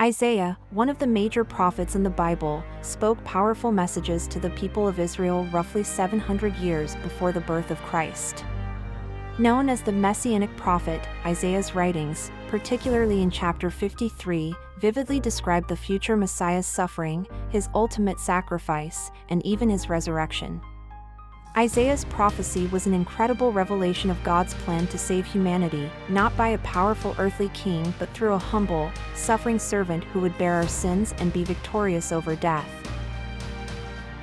Isaiah, one of the major prophets in the Bible, spoke powerful messages to the people of Israel roughly 700 years before the birth of Christ. Known as the Messianic Prophet, Isaiah's writings, particularly in chapter 53, vividly describe the future Messiah's suffering, his ultimate sacrifice, and even his resurrection. Isaiah's prophecy was an incredible revelation of God's plan to save humanity, not by a powerful earthly king but through a humble, suffering servant who would bear our sins and be victorious over death.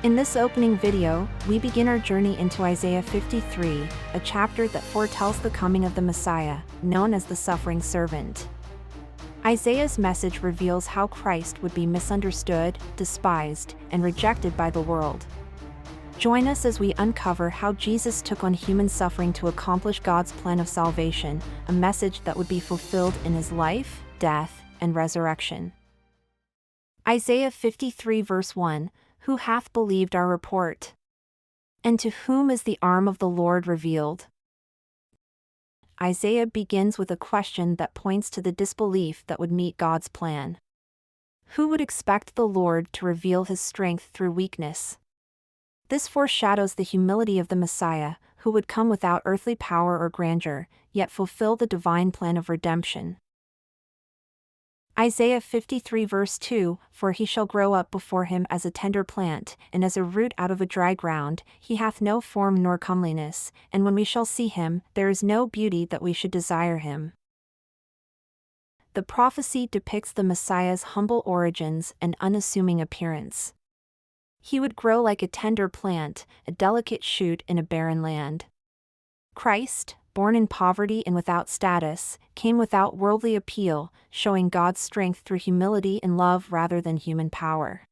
In this opening video, we begin our journey into Isaiah 53, a chapter that foretells the coming of the Messiah, known as the suffering servant. Isaiah's message reveals how Christ would be misunderstood, despised, and rejected by the world. Join us as we uncover how Jesus took on human suffering to accomplish God's plan of salvation, a message that would be fulfilled in his life, death, and resurrection. Isaiah 53 verse 1, Who hath believed our report? And to whom is the arm of the Lord revealed? Isaiah begins with a question that points to the disbelief that would meet God's plan. Who would expect the Lord to reveal his strength through weakness? This foreshadows the humility of the Messiah, who would come without earthly power or grandeur, yet fulfill the divine plan of redemption. Isaiah 53 verse 2, For he shall grow up before him as a tender plant, and as a root out of a dry ground, he hath no form nor comeliness, and when we shall see him, there is no beauty that we should desire him. The prophecy depicts the Messiah's humble origins and unassuming appearance. He would grow like a tender plant, a delicate shoot in a barren land. Christ, born in poverty and without status, came without worldly appeal, showing God's strength through humility and love rather than human power.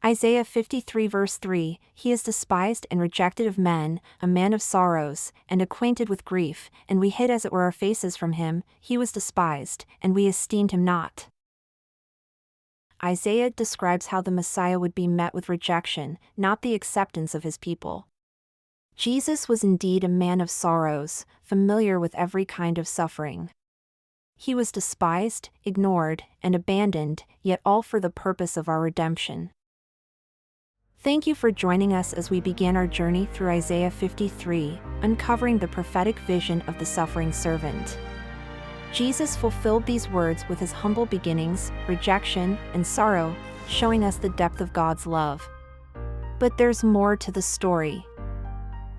Isaiah 53 verse 3, He is despised and rejected of men, a man of sorrows, and acquainted with grief, and we hid as it were our faces from him. He was despised, and we esteemed him not. Isaiah describes how the Messiah would be met with rejection, not the acceptance of his people. Jesus was indeed a man of sorrows, familiar with every kind of suffering. He was despised, ignored, and abandoned, yet all for the purpose of our redemption. Thank you for joining us as we began our journey through Isaiah 53, uncovering the prophetic vision of the suffering servant. Jesus fulfilled these words with his humble beginnings, rejection, and sorrow, showing us the depth of God's love. But there's more to the story.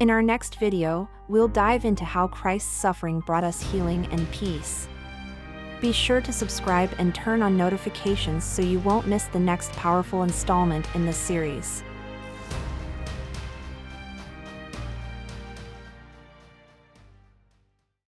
In our next video, we'll dive into how Christ's suffering brought us healing and peace. Be sure to subscribe and turn on notifications so you won't miss the next powerful installment in this series.